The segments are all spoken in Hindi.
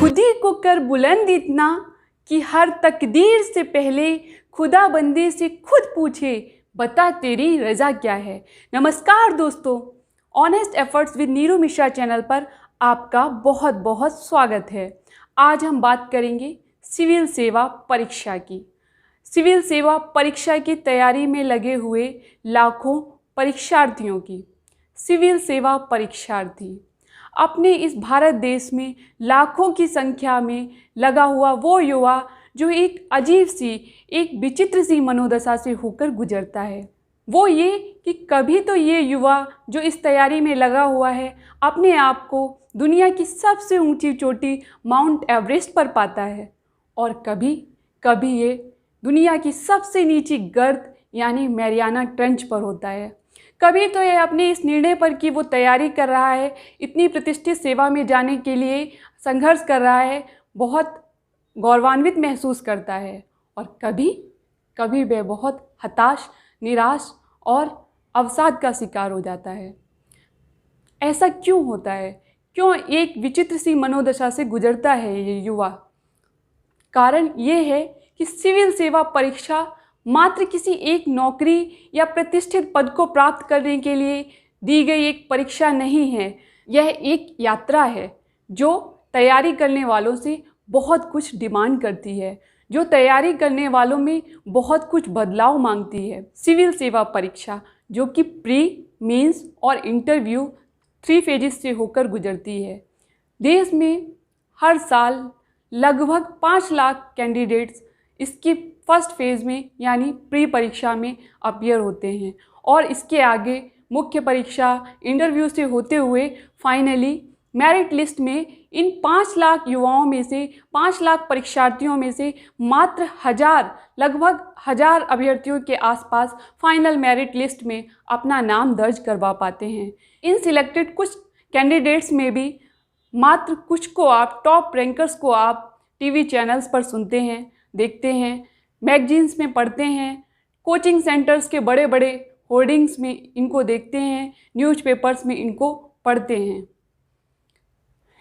खुद ही को कर बुलंद इतना कि हर तकदीर से पहले खुदा बंदे से खुद पूछे, बता तेरी रज़ा क्या है। नमस्कार दोस्तों, honest efforts with Neeru Mishra channel पर आपका बहुत बहुत स्वागत है। आज हम बात करेंगे सिविल सेवा परीक्षा की। सिविल सेवा परीक्षा की तैयारी में लगे हुए लाखों परीक्षार्थियों की। सिविल सेवा परीक्षार्थी अपने इस भारत देश में लाखों की संख्या में लगा हुआ वो युवा जो एक अजीब सी, एक विचित्र सी मनोदशा से होकर गुजरता है। वो ये कि कभी तो ये युवा जो इस तैयारी में लगा हुआ है अपने आप को दुनिया की सबसे ऊंची चोटी माउंट एवरेस्ट पर पाता है, और कभी कभी ये दुनिया की सबसे नीची गर्त यानी मैरियाना ट्रेंच पर होता है। कभी तो ये अपने इस निर्णय पर कि वो तैयारी कर रहा है, इतनी प्रतिष्ठित सेवा में जाने के लिए संघर्ष कर रहा है, बहुत गौरवान्वित महसूस करता है, और कभी कभी वह बहुत हताश, निराश और अवसाद का शिकार हो जाता है। ऐसा क्यों होता है? क्यों एक विचित्र सी मनोदशा से गुजरता है ये युवा? कारण ये है कि सिविल सेवा परीक्षा मात्र किसी एक नौकरी या प्रतिष्ठित पद को प्राप्त करने के लिए दी गई एक परीक्षा नहीं है। यह एक यात्रा है जो तैयारी करने वालों से बहुत कुछ डिमांड करती है, जो तैयारी करने वालों में बहुत कुछ बदलाव मांगती है। सिविल सेवा परीक्षा जो कि प्री, मेंस और इंटरव्यू 3 फेजेस से होकर गुजरती है। देश में हर साल लगभग 5 लाख कैंडिडेट्स इसकी फर्स्ट फेज़ में यानी प्री परीक्षा में अपीयर होते हैं, और इसके आगे मुख्य परीक्षा, इंटरव्यू से होते हुए फाइनली मेरिट लिस्ट में इन 5 लाख युवाओं में से, 5 लाख परीक्षार्थियों में से मात्र लगभग 1000 अभ्यर्थियों के आसपास फाइनल मेरिट लिस्ट में अपना नाम दर्ज करवा पाते हैं। इन सिलेक्टेड कुछ कैंडिडेट्स में भी मात्र कुछ को आप, टॉप रैंकर्स को आप टीवी चैनल्स पर सुनते हैं, देखते हैं, मैगजीन्स में पढ़ते हैं, कोचिंग सेंटर्स के बड़े बड़े होर्डिंग्स में इनको देखते हैं, न्यूज़पेपर्स में इनको पढ़ते हैं।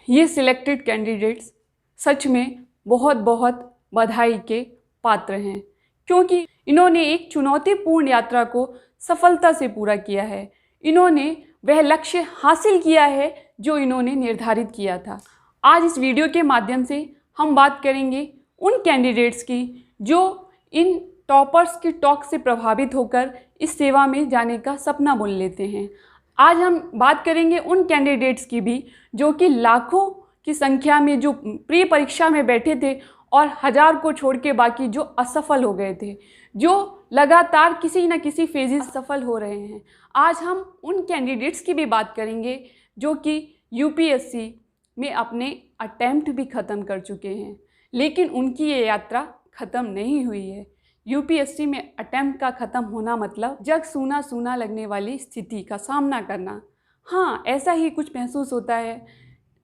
ये सिलेक्टेड कैंडिडेट्स सच में बहुत बहुत बधाई के पात्र हैं, क्योंकि इन्होंने एक चुनौतीपूर्ण यात्रा को सफलता से पूरा किया है। इन्होंने वह लक्ष्य हासिल किया है जो इन्होंने निर्धारित किया था। आज इस वीडियो के माध्यम से हम बात करेंगे उन कैंडिडेट्स की जो इन टॉपर्स की टॉक से प्रभावित होकर इस सेवा में जाने का सपना बुन लेते हैं। आज हम बात करेंगे उन कैंडिडेट्स की भी जो कि लाखों की संख्या में जो प्री परीक्षा में बैठे थे और 1000 को छोड़ के बाकी जो असफल हो गए थे, जो लगातार किसी न किसी फेजेस सफल हो रहे हैं। आज हम उन कैंडिडेट्स की भी बात करेंगे जो कि यूपीएससी में अपने अटेम्प्ट भी ख़त्म कर चुके हैं, लेकिन उनकी ये यात्रा ख़त्म नहीं हुई है। यूपीएससी में अटेम्प्ट का ख़त्म होना मतलब जग सूना सूना लगने वाली स्थिति का सामना करना। हाँ, ऐसा ही कुछ महसूस होता है,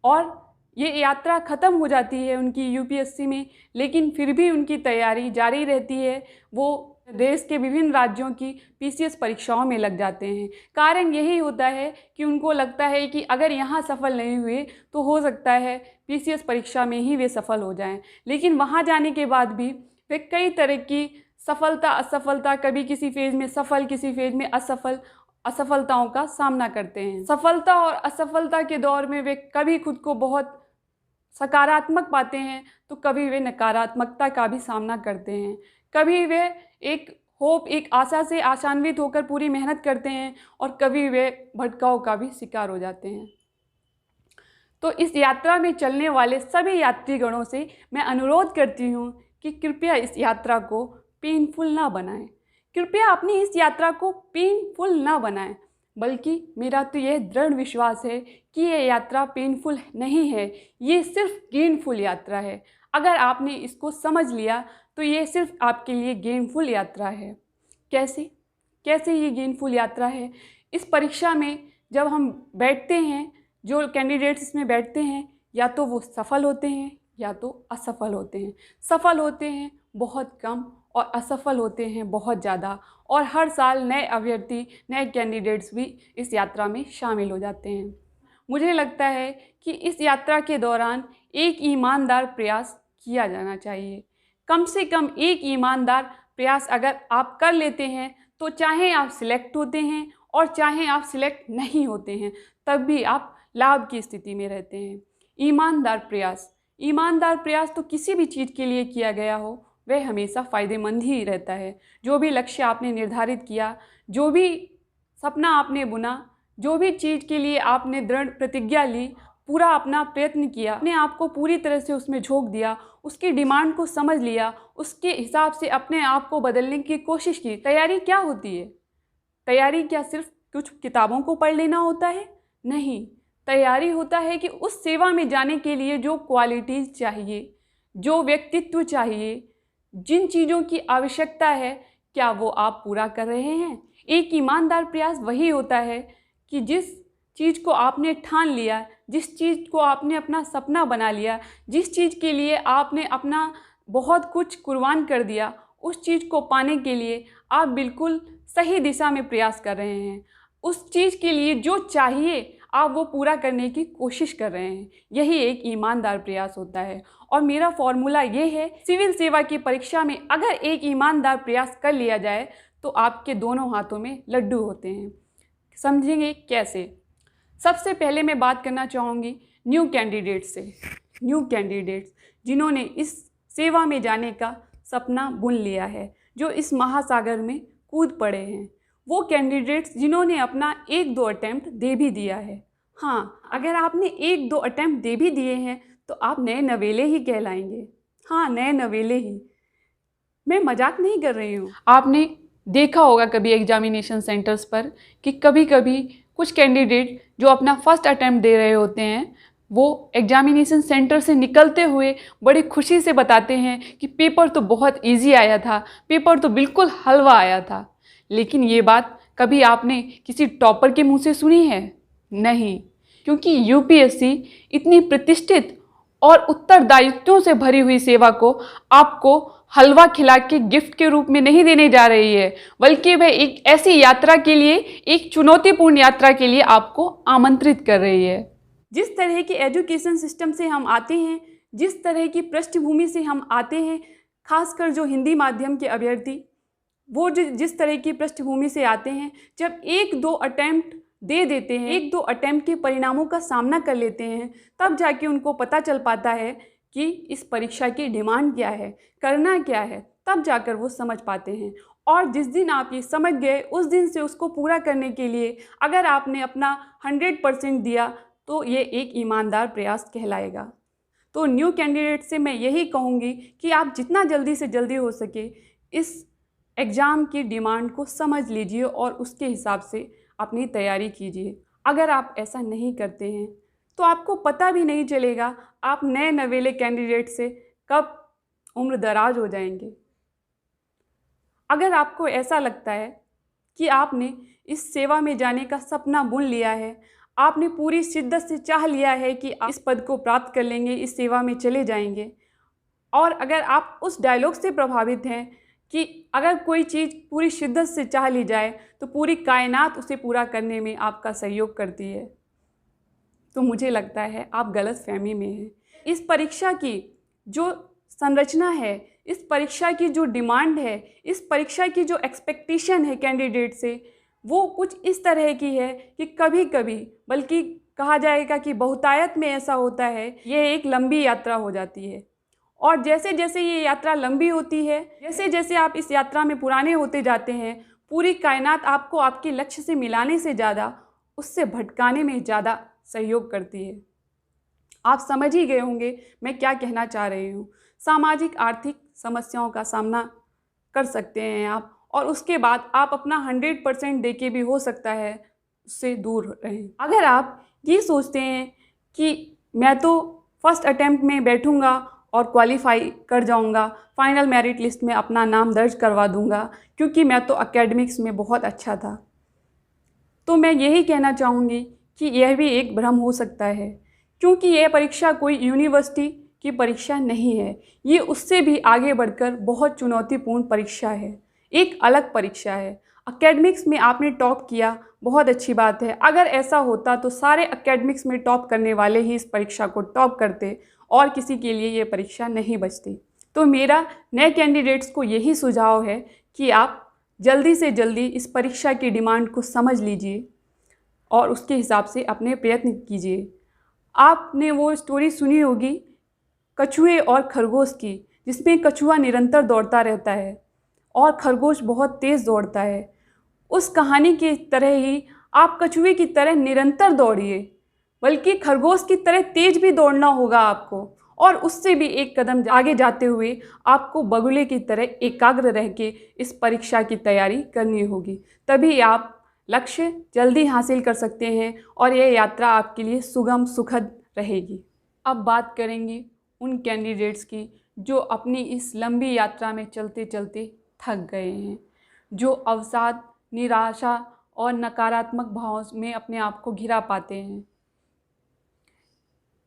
और ये यात्रा ख़त्म हो जाती है उनकी यूपीएससी में, लेकिन फिर भी उनकी तैयारी जारी रहती है। वो देश के विभिन्न राज्यों की पीसीएस परीक्षाओं में लग जाते हैं। कारण यही होता है कि उनको लगता है कि अगर यहाँ सफल नहीं हुए तो हो सकता है पीसीएस परीक्षा में ही वे सफल हो जाएं। लेकिन वहाँ जाने के बाद भी वे कई तरह की सफलता असफलता, कभी किसी फेज़ में सफल, किसी फेज़ में असफलताओं का सामना करते हैं। सफलता और असफलता के दौर में वे कभी खुद को बहुत सकारात्मक पाते हैं तो कभी वे नकारात्मकता का भी सामना करते हैं। कभी वे एक होप, एक आशा से आशान्वित होकर पूरी मेहनत करते हैं, और कभी वे भटकाव का भी शिकार हो जाते हैं। तो इस यात्रा में चलने वाले सभी यात्रीगणों से मैं अनुरोध करती हूँ कि कृपया इस यात्रा को पेनफुल ना बनाएं। कृपया अपनी इस यात्रा को पेनफुल ना बनाएं, बल्कि मेरा तो यह दृढ़ विश्वास है कि ये यात्रा पेनफुल नहीं है, ये सिर्फ गेनफुल यात्रा है। अगर आपने इसको समझ लिया तो ये सिर्फ आपके लिए गेनफुल यात्रा है। कैसे ये गेनफुल यात्रा है? इस परीक्षा में जब हम बैठते हैं, जो कैंडिडेट्स इसमें बैठते हैं, या तो वो सफल होते हैं या तो असफल होते हैं। सफल होते हैं बहुत कम और असफल होते हैं बहुत ज़्यादा, और हर साल नए अभ्यर्थी, नए कैंडिडेट्स भी इस यात्रा में शामिल हो जाते हैं। मुझे लगता है कि इस यात्रा के दौरान एक ईमानदार प्रयास किया जाना चाहिए। कम से कम एक ईमानदार प्रयास अगर आप कर लेते हैं तो चाहे आप सिलेक्ट होते हैं और चाहे आप सिलेक्ट नहीं होते हैं, तब भी आप लाभ की स्थिति में रहते हैं। ईमानदार प्रयास तो किसी भी चीज़ के लिए किया गया हो वह हमेशा फ़ायदेमंद ही रहता है। जो भी लक्ष्य आपने निर्धारित किया, जो भी सपना आपने बुना, जो भी चीज़ के लिए आपने दृढ़ प्रतिज्ञा ली, पूरा अपना प्रयत्न किया, अपने आप को पूरी तरह से उसमें झोंक दिया, उसकी डिमांड को समझ लिया, उसके हिसाब से अपने आप को बदलने की कोशिश की। तैयारी क्या होती है? तैयारी क्या सिर्फ कुछ किताबों को पढ़ लेना होता है? नहीं, तैयारी होता है कि उस सेवा में जाने के लिए जो क्वालिटीज़ चाहिए, जो व्यक्तित्व चाहिए, जिन चीज़ों की आवश्यकता है, क्या वो आप पूरा कर रहे हैं? एक ईमानदार प्रयास वही होता है कि जिस चीज़ को आपने ठान लिया, जिस चीज़ को आपने अपना सपना बना लिया, जिस चीज़ के लिए आपने अपना बहुत कुछ कुर्बान कर दिया, उस चीज़ को पाने के लिए आप बिल्कुल सही दिशा में प्रयास कर रहे हैं। उस चीज़ के लिए जो चाहिए आप वो पूरा करने की कोशिश कर रहे हैं। यही एक ईमानदार प्रयास होता है। और मेरा फॉर्मूला ये है, सिविल सेवा की परीक्षा में अगर एक ईमानदार प्रयास कर लिया जाए तो आपके दोनों हाथों में लड्डू होते हैं। समझेंगे कैसे? सबसे पहले मैं बात करना चाहूँगी न्यू कैंडिडेट्स से। न्यू कैंडिडेट्स जिन्होंने इस सेवा में जाने का सपना बुन लिया है, जो इस महासागर में कूद पड़े हैं, वो कैंडिडेट्स जिन्होंने अपना 1-2 अटैम्प्ट दे भी दिया है। हाँ, अगर आपने 1-2 अटैम्प्ट दे भी दिए हैं तो आप नए नवेले ही कहलाएंगे। हाँ, नए नवेले ही। मैं मजाक नहीं कर रही हूँ। आपने देखा होगा कभी एग्जामिनेशन सेंटर्स पर कि कभी कभी कुछ कैंडिडेट जो अपना फर्स्ट अटैम्प्ट दे रहे होते हैं, वो एग्जामिनेशन सेंटर से निकलते हुए बड़ी खुशी से बताते हैं कि पेपर तो बहुत इजी आया था, पेपर तो बिल्कुल हलवा आया था। लेकिन ये बात कभी आपने किसी टॉपर के मुंह से सुनी है? नहीं, क्योंकि यूपीएससी इतनी प्रतिष्ठित और उत्तरदायित्वों से भरी हुई सेवा को आपको हलवा खिला के गिफ्ट के रूप में नहीं देने जा रही है, बल्कि वह एक ऐसी यात्रा के लिए, एक चुनौतीपूर्ण यात्रा के लिए आपको आमंत्रित कर रही है। जिस तरह के एजुकेशन सिस्टम से हम आते हैं, जिस तरह की पृष्ठभूमि से हम आते हैं, खासकर जो हिंदी माध्यम के अभ्यर्थी, वो जिस तरह की पृष्ठभूमि से आते हैं, जब 1-2 अटैम्प्ट दे देते हैं, 1-2 अटैम्प्ट के परिणामों का सामना कर लेते हैं, तब जाके उनको पता चल पाता है कि इस परीक्षा की डिमांड क्या है, करना क्या है, तब जाकर वो समझ पाते हैं। और जिस दिन आप ये समझ गए, उस दिन से उसको पूरा करने के लिए अगर आपने अपना 100% दिया तो ये एक ईमानदार प्रयास कहलाएगा। तो न्यू कैंडिडेट से मैं यही कहूँगी कि आप जितना जल्दी से जल्दी हो सके इस एग्ज़ाम की डिमांड को समझ लीजिए और उसके हिसाब से अपनी तैयारी कीजिए। अगर आप ऐसा नहीं करते हैं तो आपको पता भी नहीं चलेगा आप नए नवेले कैंडिडेट से कब उम्र दराज हो जाएंगे। अगर आपको ऐसा लगता है कि आपने इस सेवा में जाने का सपना बुन लिया है, आपने पूरी शिद्दत से चाह लिया है कि आप इस पद को प्राप्त कर लेंगे, इस सेवा में चले जाएंगे, और अगर आप उस डायलॉग से प्रभावित हैं कि अगर कोई चीज़ पूरी शिद्दत से चाह ली जाए तो पूरी कायनात उसे पूरा करने में आपका सहयोग करती है, तो मुझे लगता है आप गलतफहमी में हैं। इस परीक्षा की जो संरचना है, इस परीक्षा की जो डिमांड है, इस परीक्षा की जो एक्सपेक्टेशन है कैंडिडेट से, वो कुछ इस तरह की है कि कभी कभी, बल्कि कहा जाएगा कि बहुतायत में ऐसा होता है, ये एक लंबी यात्रा हो जाती है। और जैसे जैसे ये यात्रा लंबी होती है, जैसे जैसे आप इस यात्रा में पुराने होते जाते हैं, पूरी कायनात आपको आपके लक्ष्य से मिलाने से ज़्यादा उससे भटकाने में ज़्यादा सहयोग करती है। आप समझ ही गए होंगे मैं क्या कहना चाह रही हूँ। सामाजिक आर्थिक समस्याओं का सामना कर सकते हैं आप, और उसके बाद आप अपना 100% दे के भी हो सकता है उससे दूर रहें। अगर आप ये सोचते हैं कि मैं तो फर्स्ट अटैम्प्ट में बैठूंगा और क्वालिफाई कर जाऊंगा, फाइनल मेरिट लिस्ट में अपना नाम दर्ज करवा दूंगा क्योंकि मैं तो एकेडमिक्स में बहुत अच्छा था, तो मैं यही कहना चाहूँगी कि यह भी एक भ्रम हो सकता है, क्योंकि यह परीक्षा कोई यूनिवर्सिटी की परीक्षा नहीं है। ये उससे भी आगे बढ़कर बहुत चुनौतीपूर्ण परीक्षा है, एक अलग परीक्षा है। एकेडमिक्स में आपने टॉप किया, बहुत अच्छी बात है। अगर ऐसा होता तो सारे एकेडमिक्स में टॉप करने वाले ही इस परीक्षा को टॉप करते और किसी के लिए ये परीक्षा नहीं बचती। तो मेरा नए कैंडिडेट्स को यही सुझाव है कि आप जल्दी से जल्दी इस परीक्षा की डिमांड को समझ लीजिए और उसके हिसाब से अपने प्रयत्न कीजिए। आपने वो स्टोरी सुनी होगी कछुए और खरगोश की, जिसमें कछुआ निरंतर दौड़ता रहता है और खरगोश बहुत तेज़ दौड़ता है। उस कहानी की तरह ही आप कछुए की तरह निरंतर दौड़िए, बल्कि खरगोश की तरह तेज भी दौड़ना होगा आपको, और उससे भी एक कदम आगे जाते हुए आपको बगुले की तरह एकाग्र रह के इस परीक्षा की तैयारी करनी होगी। तभी आप लक्ष्य जल्दी हासिल कर सकते हैं और यह यात्रा आपके लिए सुगम सुखद रहेगी। अब बात करेंगे उन कैंडिडेट्स की जो अपनी इस लंबी यात्रा में चलते चलते थक गए हैं, जो अवसाद, निराशा और नकारात्मक भावों में अपने आप को घिरा पाते हैं,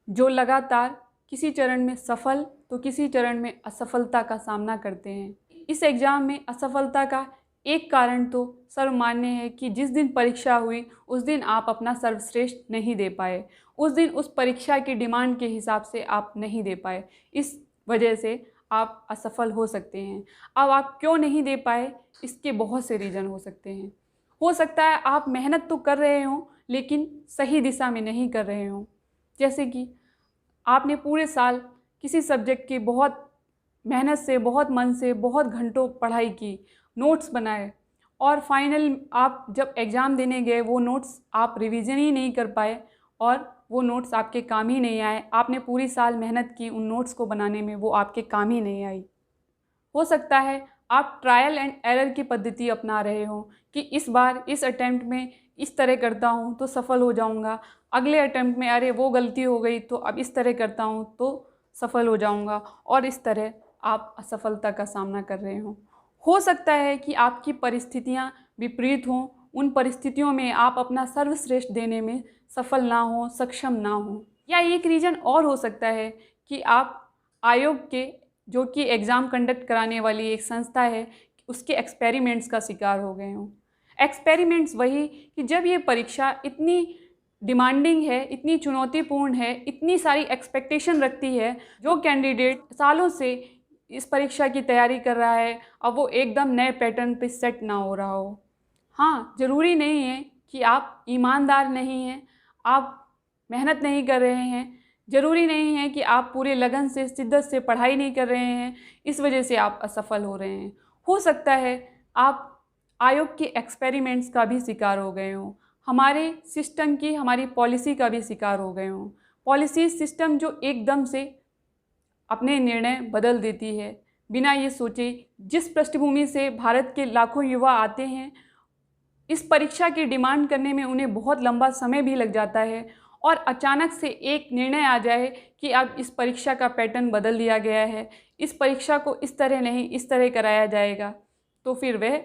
जो लगातार किसी चरण में सफल तो किसी चरण में असफलता का सामना करते हैं। इस एग्ज़ाम में असफलता का एक कारण तो सर्वमान्य है कि जिस दिन परीक्षा हुई उस दिन आप अपना सर्वश्रेष्ठ नहीं दे पाए, उस दिन उस परीक्षा की डिमांड के हिसाब से आप नहीं दे पाए, इस वजह से आप असफल हो सकते हैं। अब आप क्यों नहीं दे पाए, इसके बहुत से रीज़न हो सकते हैं। हो सकता है आप मेहनत तो कर रहे हों लेकिन सही दिशा में नहीं कर रहे हों। जैसे कि आपने पूरे साल किसी सब्जेक्ट की बहुत मेहनत से, बहुत मन से, बहुत घंटों पढ़ाई की, नोट्स बनाए, और फाइनल आप जब एग्ज़ाम देने गए वो नोट्स आप रिवीजन ही नहीं कर पाए और वो नोट्स आपके काम ही नहीं आए। आपने पूरी साल मेहनत की उन नोट्स को बनाने में, वो आपके काम ही नहीं आई। हो सकता है आप ट्रायल एंड एरर की पद्धति अपना रहे हो कि इस बार इस अटेम्प्ट में इस तरह करता हूँ तो सफल हो जाऊँगा, अगले अटेम्प्ट में अरे वो गलती हो गई तो अब इस तरह करता हूँ तो सफल हो जाऊँगा, और इस तरह आप असफलता का सामना कर रहे हो सकता है कि आपकी परिस्थितियाँ विपरीत हों, उन परिस्थितियों में आप अपना सर्वश्रेष्ठ देने में सफल ना हो, सक्षम ना हो। या एक रीज़न और हो सकता है कि आप आयोग के, जो कि एग्ज़ाम कंडक्ट कराने वाली एक संस्था है, उसके एक्सपेरिमेंट्स का शिकार हो गए हों। एक्सपेरिमेंट्स वही कि जब ये परीक्षा इतनी डिमांडिंग है, इतनी चुनौतीपूर्ण है, इतनी सारी एक्सपेक्टेशन रखती है, जो कैंडिडेट सालों से इस परीक्षा की तैयारी कर रहा है, अब वो एकदम नए पैटर्न पे सेट ना हो रहा हो। हाँ, ज़रूरी नहीं है कि आप ईमानदार नहीं हैं, आप मेहनत नहीं कर रहे हैं, ज़रूरी नहीं है कि आप पूरे लगन से, शिद्दत से पढ़ाई नहीं कर रहे हैं, इस वजह से आप असफल हो रहे हैं। हो सकता है आप आयोग के एक्सपेरिमेंट्स का भी शिकार हो गए हों, हमारे सिस्टम की, हमारी पॉलिसी का भी शिकार हो गए हों। पॉलिसी सिस्टम जो एकदम से अपने निर्णय बदल देती है बिना ये सोचे। जिस पृष्ठभूमि से भारत के लाखों युवा आते हैं, इस परीक्षा की डिमांड करने में उन्हें बहुत लंबा समय भी लग जाता है, और अचानक से एक निर्णय आ जाए कि अब इस परीक्षा का पैटर्न बदल दिया गया है, इस परीक्षा को इस तरह नहीं इस तरह कराया जाएगा, तो फिर वह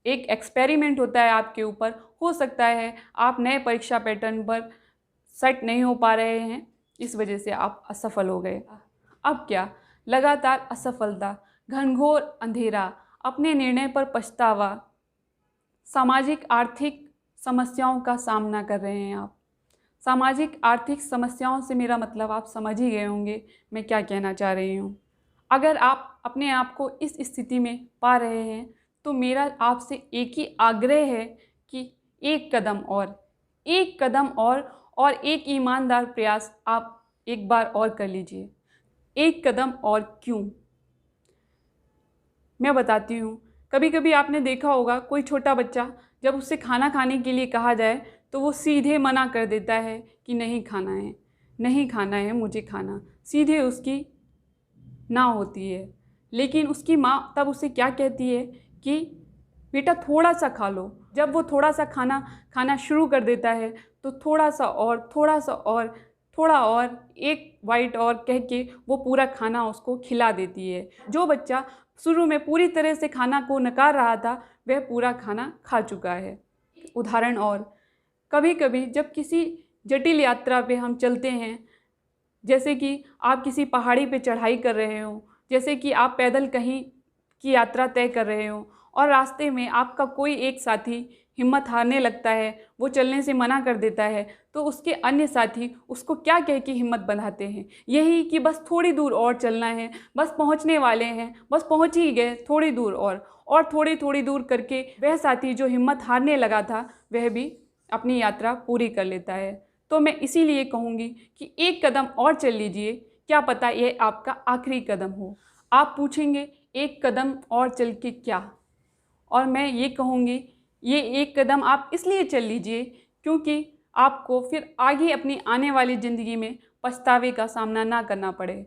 एक एक्सपेरिमेंट होता है आपके ऊपर। हो सकता है आप नए परीक्षा पैटर्न पर सेट नहीं हो पा रहे हैं, इस वजह से आप असफल हो गए। अब क्या, लगातार असफलता, घनघोर अंधेरा, अपने निर्णय पर पछतावा, सामाजिक आर्थिक समस्याओं का सामना कर रहे हैं आप। सामाजिक आर्थिक समस्याओं से मेरा मतलब आप समझ ही गए होंगे मैं क्या कहना चाह रही हूँ। अगर आप अपने आप को इस स्थिति में पा रहे हैं तो मेरा आपसे एक ही आग्रह है कि एक कदम और एक ईमानदार प्रयास आप एक बार और कर लीजिए। एक कदम और क्यों, मैं बताती हूँ। कभी कभी आपने देखा होगा कोई छोटा बच्चा जब उससे खाना खाने के लिए कहा जाए तो वो सीधे मना कर देता है कि नहीं खाना है, नहीं खाना है मुझे खाना, सीधे उसकी ना होती है। लेकिन उसकी माँ तब उसे क्या कहती है कि बेटा थोड़ा सा खा लो। जब वो थोड़ा सा खाना शुरू कर देता है तो थोड़ा सा और, थोड़ा सा और, थोड़ा और, एक बाइट और कह के वो पूरा खाना उसको खिला देती है। जो बच्चा शुरू में पूरी तरह से खाना को नकार रहा था वह पूरा खाना खा चुका है। उदाहरण और, कभी कभी जब किसी जटिल यात्रा पे हम चलते हैं, जैसे कि आप किसी पहाड़ी पे चढ़ाई कर रहे हो, जैसे कि आप पैदल कहीं की यात्रा तय कर रहे हो और रास्ते में आपका कोई एक साथी हिम्मत हारने लगता है, वो चलने से मना कर देता है, तो उसके अन्य साथी उसको क्या कह के हिम्मत बंधाते हैं, यही कि बस थोड़ी दूर और चलना है, बस पहुंचने वाले हैं, बस पहुंच ही गए, थोड़ी दूर और थोड़ी थोड़ी दूर करके वह साथी जो हिम्मत हारने लगा था वह भी अपनी यात्रा पूरी कर लेता है। तो मैं इसीलिए कहूँगी कि एक कदम और चल लीजिए, क्या पता ये आपका आखिरी कदम हो। आप पूछेंगे एक कदम और चल के क्या, और मैं ये कहूँगी ये एक कदम आप इसलिए चल लीजिए क्योंकि आपको फिर आगे अपनी आने वाली ज़िंदगी में पछतावे का सामना ना करना पड़े।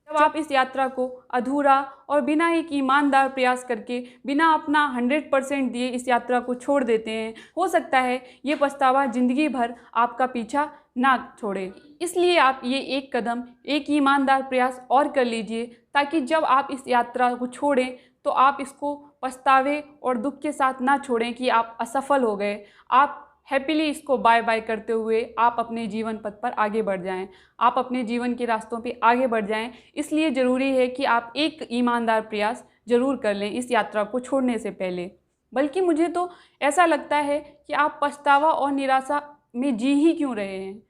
जब आप इस यात्रा को अधूरा और बिना एक ईमानदार प्रयास करके, बिना अपना 100% दिए इस यात्रा को छोड़ देते हैं, हो सकता है ये पछतावा ज़िंदगी भर आपका पीछा ना छोड़े। इसलिए आप ये एक कदम, एक ईमानदार प्रयास और कर लीजिए, ताकि जब आप इस यात्रा को छोड़ें तो आप इसको पछतावे और दुख के साथ ना छोड़ें कि आप असफल हो गए। आप हैप्पीली इसको बाय बाय करते हुए आप अपने जीवन पथ पर आगे बढ़ जाएं, आप अपने जीवन के रास्तों पे आगे बढ़ जाएं। इसलिए ज़रूरी है कि आप एक ईमानदार प्रयास ज़रूर कर लें इस यात्रा को छोड़ने से पहले। बल्कि मुझे तो ऐसा लगता है कि आप पछतावा और निराशा में जी ही क्यों रहे हैं।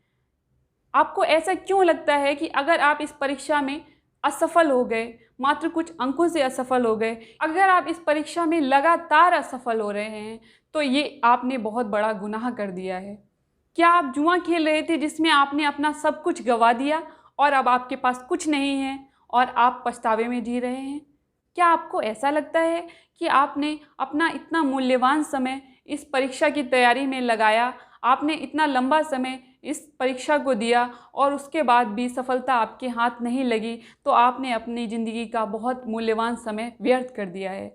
आपको ऐसा क्यों लगता है कि अगर आप इस परीक्षा में असफल हो गए, मात्र कुछ अंकों से असफल हो गए, अगर आप इस परीक्षा में लगातार असफल हो रहे हैं, तो ये आपने बहुत बड़ा गुनाह कर दिया है। क्या आप जुआ खेल रहे थे जिसमें आपने अपना सब कुछ गंवा दिया और अब आपके पास कुछ नहीं है और आप पछतावे में जी रहे हैं? क्या आपको ऐसा लगता है कि आपने अपना इतना मूल्यवान समय इस परीक्षा की तैयारी में लगाया, आपने इतना लंबा समय इस परीक्षा को दिया और उसके बाद भी सफलता आपके हाथ नहीं लगी, तो आपने अपनी ज़िंदगी का बहुत मूल्यवान समय व्यर्थ कर दिया है?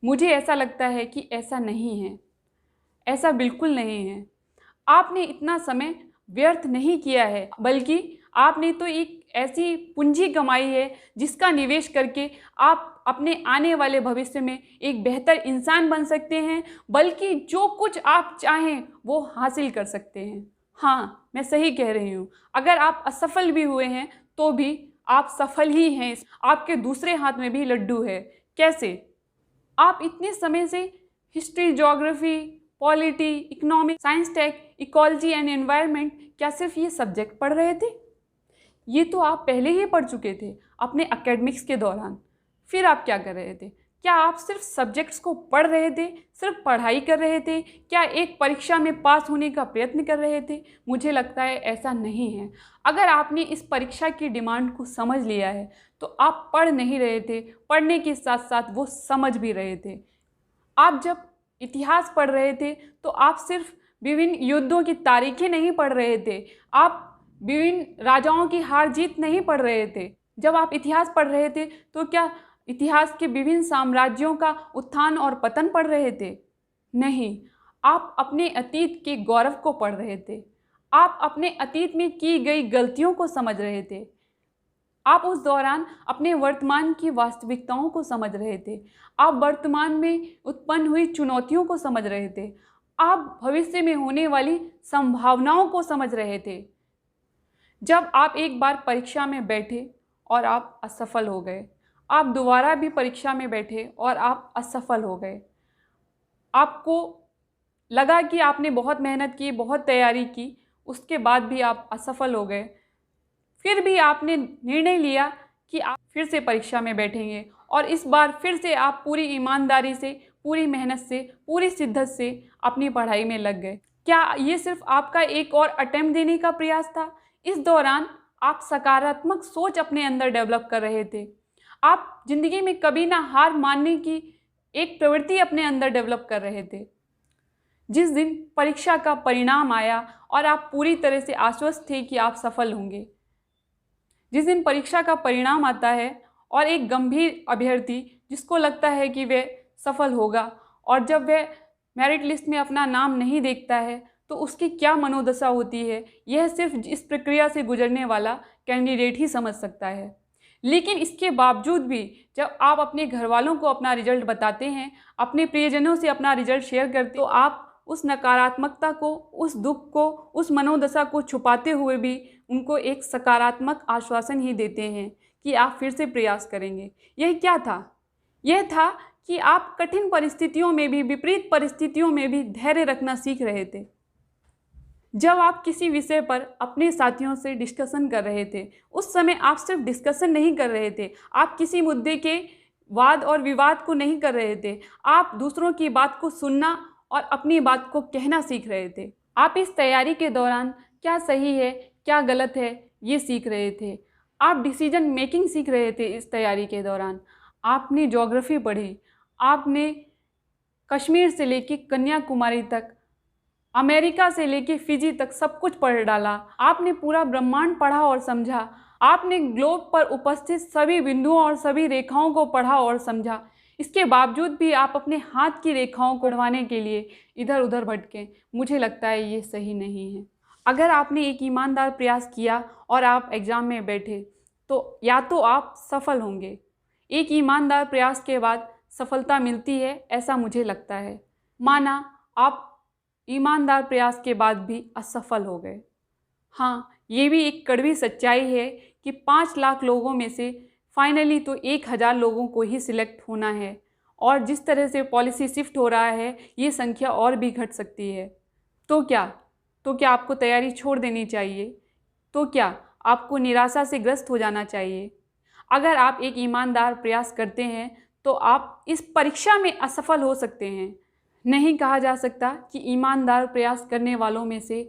मुझे ऐसा लगता है कि ऐसा नहीं है, ऐसा बिल्कुल नहीं है। आपने इतना समय व्यर्थ नहीं किया है, बल्कि आपने तो एक ऐसी पूंजी कमाई है जिसका निवेश करके आप अपने आने वाले भविष्य में एक बेहतर इंसान बन सकते हैं, बल्कि जो कुछ आप चाहें वो हासिल कर सकते हैं। हाँ, मैं सही कह रही हूँ। अगर आप असफल भी हुए हैं तो भी आप सफल ही हैं। आपके दूसरे हाथ में भी लड्डू है। कैसे? आप इतने समय से history, geography, polity, economics, science, tech, ecology and environment, क्या सिर्फ ये सब्जेक्ट पढ़ रहे थे? ये तो आप पहले ही पढ़ चुके थे अपने एकेडमिक्स के दौरान। फिर आप क्या कर रहे थे? क्या आप सिर्फ सब्जेक्ट्स को पढ़ रहे थे, सिर्फ पढ़ाई कर रहे थे? क्या एक परीक्षा में पास होने का प्रयत्न कर रहे थे? मुझे लगता है ऐसा नहीं है। अगर आपने इस परीक्षा की डिमांड को समझ लिया है तो आप पढ़ नहीं रहे थे, पढ़ने के साथ साथ वो समझ भी रहे थे। आप जब इतिहास पढ़ रहे थे तो आप सिर्फ विभिन्न युद्धों की तारीखें नहीं पढ़ रहे थे, आप विभिन्न राजाओं की हार जीत नहीं पढ़ रहे थे। जब आप इतिहास पढ़ रहे थे तो क्या इतिहास के विभिन्न साम्राज्यों का उत्थान और पतन पढ़ रहे थे? नहीं, आप अपने अतीत के गौरव को पढ़ रहे थे। आप अपने अतीत में की गई गलतियों को समझ रहे थे। आप उस दौरान अपने वर्तमान की वास्तविकताओं को समझ रहे थे। आप वर्तमान में उत्पन्न हुई चुनौतियों को समझ रहे थे। आप भविष्य में होने वाली संभावनाओं को समझ रहे थे। जब आप एक बार परीक्षा में बैठे और आप असफल हो गए, आप दोबारा भी परीक्षा में बैठे और आप असफल हो गए, आपको लगा कि आपने बहुत मेहनत की, बहुत तैयारी की, उसके बाद भी आप असफल हो गए, फिर भी आपने निर्णय लिया कि आप फिर से परीक्षा में बैठेंगे और इस बार फिर से आप पूरी ईमानदारी से, पूरी मेहनत से, पूरी शिद्दत से अपनी पढ़ाई में लग गए। क्या ये सिर्फ आपका एक और अटेम्प्ट देने का प्रयास था? इस दौरान आप सकारात्मक सोच अपने अंदर डेवलप कर रहे थे। आप जिंदगी में कभी ना हार मानने की एक प्रवृत्ति अपने अंदर डेवलप कर रहे थे। जिस दिन परीक्षा का परिणाम आया और आप पूरी तरह से आश्वस्त थे कि आप सफल होंगे, जिस दिन परीक्षा का परिणाम आता है और एक गंभीर अभ्यर्थी जिसको लगता है कि वह सफल होगा, और जब वह मेरिट लिस्ट में अपना नाम नहीं देखता है तो उसकी क्या मनोदशा होती है, यह सिर्फ इस प्रक्रिया से गुजरने वाला कैंडिडेट ही समझ सकता है। लेकिन इसके बावजूद भी जब आप अपने घर वालों को अपना रिजल्ट बताते हैं, अपने प्रियजनों से अपना रिजल्ट शेयर करते हैं, तो आप उस नकारात्मकता को, उस दुख को, उस मनोदशा को छुपाते हुए भी उनको एक सकारात्मक आश्वासन ही देते हैं कि आप फिर से प्रयास करेंगे। यह क्या था? यह था कि आप कठिन परिस्थितियों में भी, विपरीत परिस्थितियों में भी धैर्य रखना सीख रहे थे। जब आप किसी विषय पर अपने साथियों से डिस्कशन कर रहे थे, उस समय आप सिर्फ डिस्कशन नहीं कर रहे थे, आप किसी मुद्दे के वाद और विवाद को नहीं कर रहे थे, आप दूसरों की बात को सुनना और अपनी बात को कहना सीख रहे थे। आप इस तैयारी के दौरान क्या सही है, क्या गलत है, ये सीख रहे थे। आप डिसीजन मेकिंग सीख रहे थे इस तैयारी के दौरान। आपने ज्योग्राफी पढ़ी, आपने कश्मीर से लेकर कन्याकुमारी तक, अमेरिका से लेकर फिजी तक सब कुछ पढ़ डाला। आपने पूरा ब्रह्मांड पढ़ा और समझा। आपने ग्लोब पर उपस्थित सभी बिंदुओं और सभी रेखाओं को पढ़ा और समझा। इसके बावजूद भी आप अपने हाथ की रेखाओं को बढ़वाने के लिए इधर उधर भटके। मुझे लगता है ये सही नहीं है। अगर आपने एक ईमानदार प्रयास किया और आप एग्ज़ाम में बैठे तो या तो आप सफल होंगे। एक ईमानदार प्रयास के बाद सफलता मिलती है, ऐसा मुझे लगता है। माना आप ईमानदार प्रयास के बाद भी असफल हो गए। हाँ, ये भी एक कड़वी सच्चाई है कि 5 लाख लोगों में से फाइनली तो 1000 लोगों को ही सिलेक्ट होना है, और जिस तरह से पॉलिसी शिफ्ट हो रहा है ये संख्या और भी घट सकती है। तो क्या आपको तैयारी छोड़ देनी चाहिए? तो क्या आपको निराशा से ग्रस्त हो जाना चाहिए? अगर आप एक ईमानदार प्रयास करते हैं तो आप इस परीक्षा में असफल हो सकते हैं। नहीं कहा जा सकता कि ईमानदार प्रयास करने वालों में से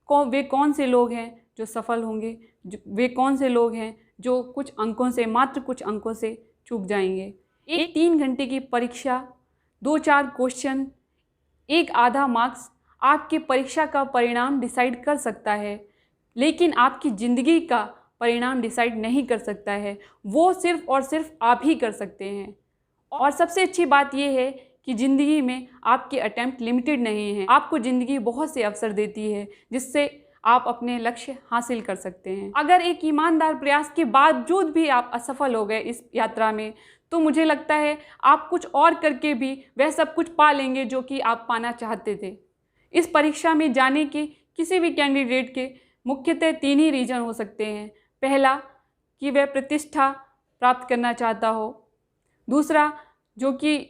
वे कौन से लोग हैं जो सफल होंगे, वे कौन से लोग हैं जो कुछ अंकों से, मात्र कुछ अंकों से चूक जाएंगे। एक 3 घंटे की परीक्षा, 2-4 क्वेश्चन, एक आधा मार्क्स आपकी परीक्षा का परिणाम डिसाइड कर सकता है, लेकिन आपकी ज़िंदगी का परिणाम डिसाइड नहीं कर सकता है। वो सिर्फ़ और सिर्फ आप ही कर सकते हैं। और सबसे अच्छी बात यह है कि ज़िंदगी में आपके अटेम्प्ट लिमिटेड नहीं हैं। आपको ज़िंदगी बहुत से अवसर देती है जिससे आप अपने लक्ष्य हासिल कर सकते हैं। अगर एक ईमानदार प्रयास के बावजूद भी आप असफल हो गए इस यात्रा में, तो मुझे लगता है आप कुछ और करके भी वह सब कुछ पा लेंगे जो कि आप पाना चाहते थे। इस परीक्षा में जाने के किसी भी कैंडिडेट के मुख्यतः 3 ही रीज़न हो सकते हैं। पहला, कि वह प्रतिष्ठा प्राप्त करना चाहता हो। दूसरा, जो कि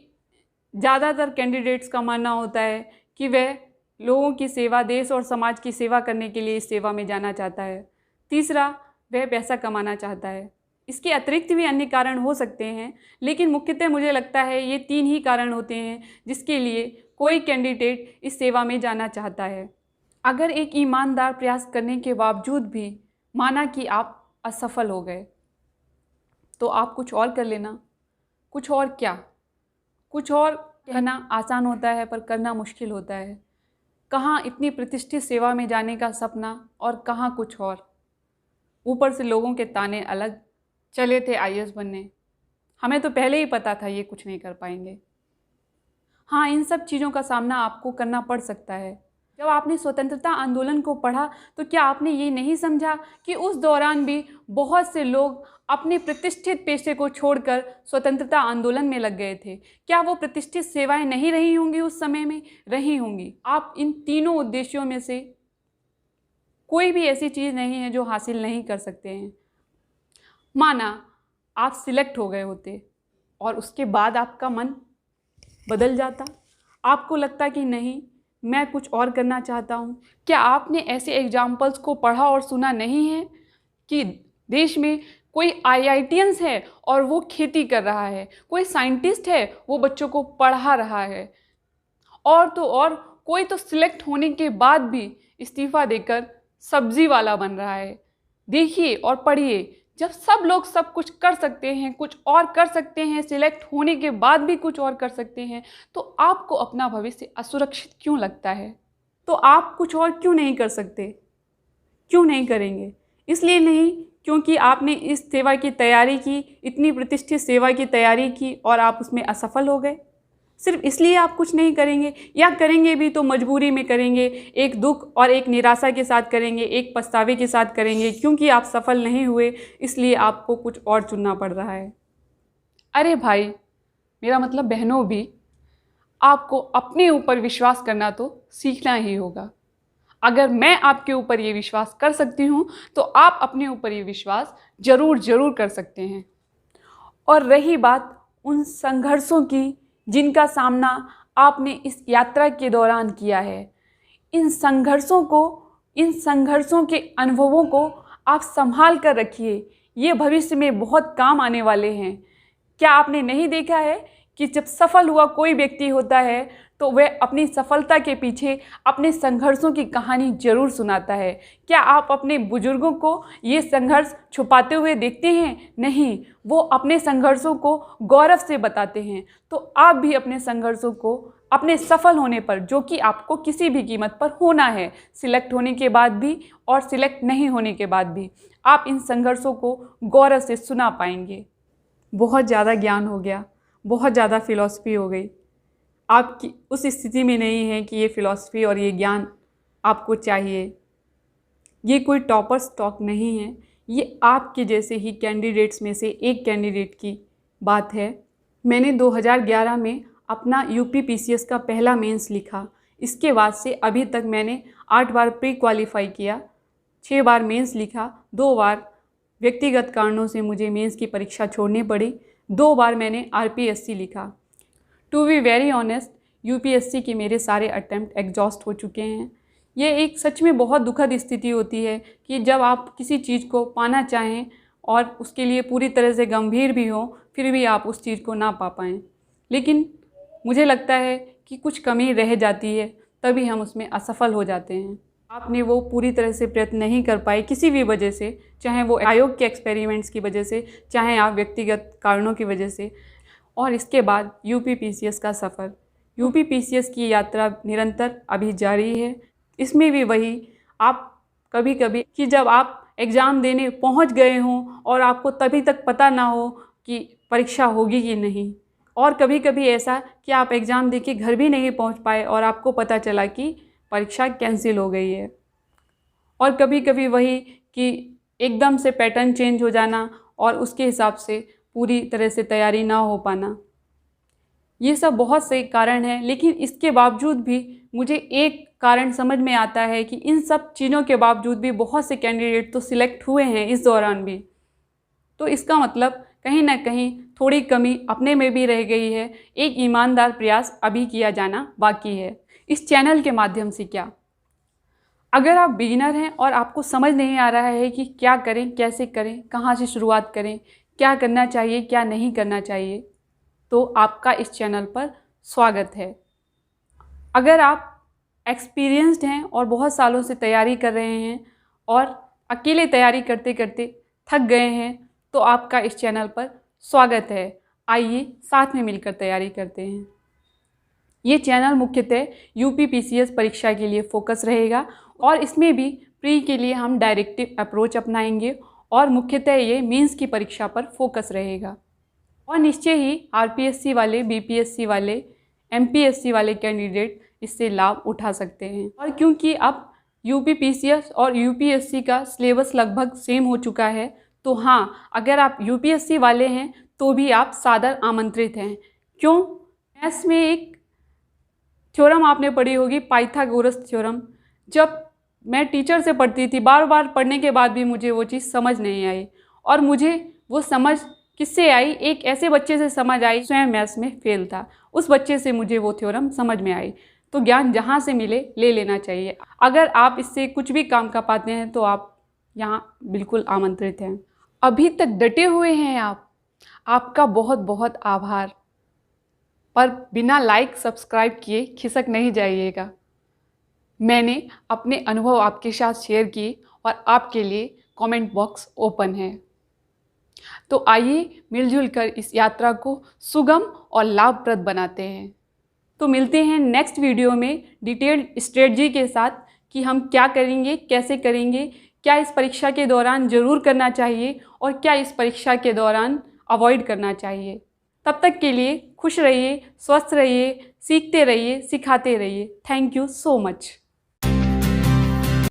ज़्यादातर कैंडिडेट्स का मानना होता है कि वह लोगों की सेवा, देश और समाज की सेवा करने के लिए इस सेवा में जाना चाहता है। तीसरा, वह पैसा कमाना चाहता है। इसके अतिरिक्त भी अन्य कारण हो सकते हैं, लेकिन मुख्यतः मुझे लगता है ये 3 ही कारण होते हैं जिसके लिए कोई कैंडिडेट इस सेवा में जाना चाहता है। अगर एक ईमानदार प्रयास करने के बावजूद भी माना कि आप असफल हो गए, तो आप कुछ और कर लेना। कुछ और क्या? कुछ और कहना आसान होता है पर करना मुश्किल होता है। कहाँ इतनी प्रतिष्ठित सेवा में जाने का सपना और कहाँ कुछ और। ऊपर से लोगों के ताने अलग। चले थे IAS बनने, हमें तो पहले ही पता था ये कुछ नहीं कर पाएंगे। हाँ, इन सब चीज़ों का सामना आपको करना पड़ सकता है। जब आपने स्वतंत्रता आंदोलन को पढ़ा तो क्या आपने ये नहीं समझा कि उस दौरान भी बहुत से लोग अपने प्रतिष्ठित पेशे को छोड़कर स्वतंत्रता आंदोलन में लग गए थे? क्या वो प्रतिष्ठित सेवाएं नहीं रही होंगी उस समय में? रही होंगी। आप इन तीनों उद्देश्यों में से कोई भी ऐसी चीज़ नहीं है जो हासिल नहीं कर सकते हैं। माना आप सिलेक्ट हो गए होते और उसके बाद आपका मन बदल जाता, आपको लगता कि नहीं, मैं कुछ और करना चाहता हूँ। क्या आपने ऐसे एग्जाम्पल्स को पढ़ा और सुना नहीं है कि देश में कोई IITians है और वो खेती कर रहा है, कोई साइंटिस्ट है वो बच्चों को पढ़ा रहा है, और तो और कोई तो सिलेक्ट होने के बाद भी इस्तीफ़ा देकर सब्जी वाला बन रहा है। देखिए और पढ़िए, जब सब लोग सब कुछ कर सकते हैं, कुछ और कर सकते हैं, सिलेक्ट होने के बाद भी कुछ और कर सकते हैं, तो आपको अपना भविष्य असुरक्षित क्यों लगता है? तो आप कुछ और क्यों नहीं कर सकते? क्यों नहीं करेंगे? इसलिए नहीं क्योंकि आपने इस सेवा की तैयारी की, इतनी प्रतिष्ठित सेवा की तैयारी की और आप उसमें असफल हो गए। सिर्फ इसलिए आप कुछ नहीं करेंगे, या करेंगे भी तो मजबूरी में करेंगे, एक दुख और एक निराशा के साथ करेंगे, एक पछतावे के साथ करेंगे, क्योंकि आप सफल नहीं हुए इसलिए आपको कुछ और चुनना पड़ रहा है। अरे भाई, मेरा मतलब बहनों भी, आपको अपने ऊपर विश्वास करना तो सीखना ही होगा। अगर मैं आपके ऊपर ये विश्वास कर सकती हूँ तो आप अपने ऊपर ये विश्वास ज़रूर कर सकते हैं। और रही बात उन संघर्षों की जिनका सामना आपने इस यात्रा के दौरान किया है। इन संघर्षों के अनुभवों को आप संभाल कर रखिए, ये भविष्य में बहुत काम आने वाले हैं। क्या आपने नहीं देखा है कि जब सफल हुआ कोई व्यक्ति होता है तो वह अपनी सफलता के पीछे अपने संघर्षों की कहानी जरूर सुनाता है। क्या आप अपने बुजुर्गों को ये संघर्ष छुपाते हुए देखते हैं? नहीं, वो अपने संघर्षों को गौरव से बताते हैं। तो आप भी अपने संघर्षों को अपने सफल होने पर, जो कि आपको किसी भी कीमत पर होना है, सिलेक्ट होने के बाद भी और सिलेक्ट नहीं होने के बाद भी, आप इन संघर्षों को गौरव से सुना पाएंगे। बहुत ज़्यादा ज्ञान हो गया, बहुत ज़्यादा फिलॉसफी हो गई। आपकी उस स्थिति में नहीं है कि ये फिलॉसफी और ये ज्ञान आपको चाहिए। ये कोई टॉपर्स टॉक नहीं है, ये आपके जैसे ही कैंडिडेट्स में से एक कैंडिडेट की बात है। मैंने 2011 में अपना यूपी पीसीएस का पहला मेंस लिखा। इसके बाद से अभी तक मैंने 8 बार प्री क्वालिफाई किया, 6 बार मेंस लिखा, 2 बार व्यक्तिगत कारणों से मुझे मेंस की परीक्षा छोड़नी पड़ी, 2 बार मैंने आरपीएससी लिखा। To be very honest, UPSC के मेरे सारे अटैम्प्ट एग्जॉस्ट हो चुके हैं। ये एक सच में बहुत दुखद स्थिति होती है कि जब आप किसी चीज़ को पाना चाहें और उसके लिए पूरी तरह से गंभीर भी हो, फिर भी आप उस चीज़ को ना पा पाएँ। लेकिन मुझे लगता है कि कुछ कमी रह जाती है, तभी हम उसमें असफल हो जाते हैं। आपने वो पूरी तरह से प्रयत्न नहीं कर पाए किसी भी वजह से, चाहे वो आयोग के एक्सपेरिमेंट्स की वजह से, चाहे आप व्यक्तिगत कारणों की वजह से। और इसके बाद यूपी पीसीएस का सफ़र, यूपी पीसीएस की यात्रा निरंतर अभी जारी है। इसमें भी वही, आप कभी कभी कि जब आप एग्ज़ाम देने पहुंच गए हों और आपको तभी तक पता ना हो कि परीक्षा होगी कि नहीं, और कभी कभी ऐसा कि आप एग्ज़ाम दे के घर भी नहीं पहुंच पाए और आपको पता चला कि परीक्षा कैंसिल हो गई है। और कभी कभी वही कि एकदम से पैटर्न चेंज हो जाना और उसके हिसाब से पूरी तरह से तैयारी ना हो पाना। ये सब बहुत से कारण हैं, लेकिन इसके बावजूद भी मुझे एक कारण समझ में आता है कि इन सब चीज़ों के बावजूद भी बहुत से कैंडिडेट तो सिलेक्ट हुए हैं इस दौरान भी। तो इसका मतलब कहीं ना कहीं थोड़ी कमी अपने में भी रह गई है। एक ईमानदार प्रयास अभी किया जाना बाकी है। इस चैनल के माध्यम से क्या, अगर आप बिगिनर हैं और आपको समझ नहीं आ रहा है कि क्या करें, कैसे करें, कहाँ से शुरुआत करें, क्या करना चाहिए, क्या नहीं करना चाहिए, तो आपका इस चैनल पर स्वागत है। अगर आप एक्सपीरियंस्ड हैं और बहुत सालों से तैयारी कर रहे हैं और अकेले तैयारी करते करते थक गए हैं, तो आपका इस चैनल पर स्वागत है। आइए साथ में मिलकर तैयारी करते हैं। ये चैनल मुख्यतः यूपी पीसीएस परीक्षा के लिए फोकस रहेगा और इसमें भी प्री के लिए हम डायरेक्टिव अप्रोच अपनाएंगे और मुख्यतः ये मेंस की परीक्षा पर फोकस रहेगा। और निश्चय ही आरपीएससी वाले, बीपीएससी वाले, एमपीएससी वाले कैंडिडेट इससे लाभ उठा सकते हैं। और क्योंकि अब यूपी पीसीएस और यूपीएससी का सिलेबस लगभग सेम हो चुका है, तो हाँ, अगर आप यूपीएससी वाले हैं तो भी आप सादर आमंत्रित हैं। क्यों? मैथ्स में एक थ्योरम आपने पढ़ी होगी, पाइथागोरस थ्योरम। जब मैं टीचर से पढ़ती थी, बार बार पढ़ने के बाद भी मुझे वो चीज़ समझ नहीं आई। और मुझे वो समझ किससे आई? एक ऐसे बच्चे से समझ आई, स्वयं मैथ्स में फेल था, उस बच्चे से मुझे वो थ्योरम समझ में आई। तो ज्ञान जहाँ से मिले ले लेना चाहिए। अगर आप इससे कुछ भी काम कर पाते हैं तो आप यहाँ बिल्कुल आमंत्रित हैं। अभी तक डटे हुए हैं आप, आपका बहुत बहुत आभार। पर बिना लाइक सब्सक्राइब किए खिसक नहीं जाइएगा। मैंने अपने अनुभव आपके साथ शेयर किए और आपके लिए कमेंट बॉक्स ओपन है। तो आइए मिलजुल कर इस यात्रा को सुगम और लाभप्रद बनाते हैं। तो मिलते हैं नेक्स्ट वीडियो में डिटेल्ड स्ट्रेटजी के साथ कि हम क्या करेंगे, कैसे करेंगे, क्या इस परीक्षा के दौरान ज़रूर करना चाहिए और क्या इस परीक्षा के दौरान अवॉइड करना चाहिए। तब तक के लिए खुश रहिए, स्वस्थ रहिए, सीखते रहिए, सिखाते रहिए। Thank you so much.